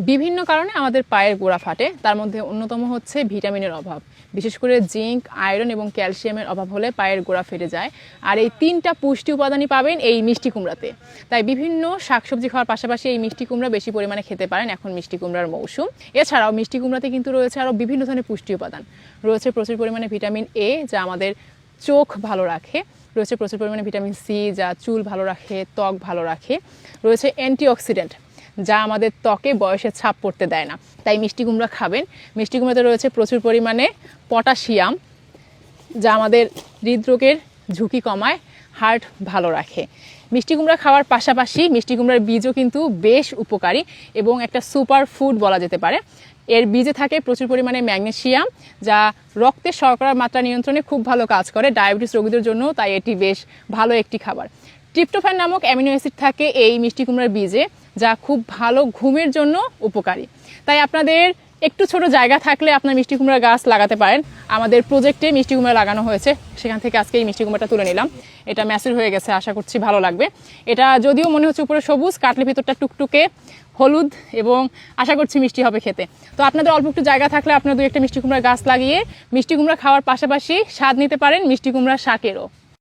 বিভিন্ন কারণে আমাদের পায়ের গোড়া ফাটে, তার মধ্যে অন্যতম হচ্ছে ভিটামিনের অভাব। বিশেষ করে জিঙ্ক, আয়রন এবং ক্যালসিয়ামের অভাব হলে পায়ের গোড়া ফেটে যায়। আর এই তিনটা পুষ্টি উপাদানই পাবেন এই মিষ্টি কুমড়াতে। তাই বিভিন্ন শাকসবজি খাওয়ার পাশাপাশি এই মিষ্টি কুমড়া বেশি পরিমাণে খেতে পারেন, এখন মিষ্টি কুমড়ার মৌসুম। এছাড়াও মিষ্টি কুমড়াতে কিন্তু রয়েছে আরও বিভিন্ন ধরনের পুষ্টি উপাদান। রয়েছে প্রচুর পরিমাণে ভিটামিন এ, যা আমাদের চোখ ভালো রাখে। রয়েছে প্রচুর পরিমাণে ভিটামিন সি, যা চুল ভালো রাখে, ত্বক ভালো রাখে। রয়েছে অ্যান্টিঅক্সিডেন্ট, যা আমাদের ত্বকে বয়সের ছাপ পড়তে দেয় না। তাই মিষ্টি কুমড়া খাবেন। মিষ্টি কুমড়াতে রয়েছে প্রচুর পরিমাণে পটাশিয়াম, যা আমাদের হৃদরোগের ঝুঁকি কমায়, হার্ট ভালো রাখে। মিষ্টি কুমড়া খাওয়ার পাশাপাশি মিষ্টি কুমড়ার বীজও কিন্তু বেশ উপকারী এবং একটা সুপার ফুড বলা যেতে পারে। এর বীজে থাকে প্রচুর পরিমাণে ম্যাগনেসিয়াম, যা রক্তের শর্করার মাত্রা নিয়ন্ত্রণে খুব ভালো কাজ করে ডায়াবেটিস রোগীদের জন্য। তাই এটি বেশ ভালো একটি খাবার। ট্রিপ্টোফ্যান নামক অ্যামিনো অ্যাসিড থাকে এই মিষ্টি কুমড়ার বীজে, যা খুব ভালো ঘুমের জন্য উপকারী। তাই আপনাদের একটু ছোট জায়গা থাকলে আপনার মিষ্টি কুমড়ার গাছ লাগাতে পারেন। আমাদের প্রজেক্টে মিষ্টি কুমড়া লাগানো হয়েছে, সেখান থেকে আজকে এই মিষ্টি কুমড়াটা তুলে নিলাম। এটা ম্যাচিউর হয়ে গেছে, আশা করছি ভালো লাগবে। এটা যদিও মনে হচ্ছে উপরে সবুজ, কাটলে ভিতরটা টুকটুকে হলুদ এবং আশা করছি মিষ্টি হবে খেতে। তো আপনাদের অল্প একটু জায়গা থাকলে আপনারা 2-1টা মিষ্টি কুমড়ার গাছ লাগিয়ে মিষ্টি কুমড়া খাওয়ার পাশাপাশি স্বাদ নিতে পারেন মিষ্টি কুমড়ার শাকেরও।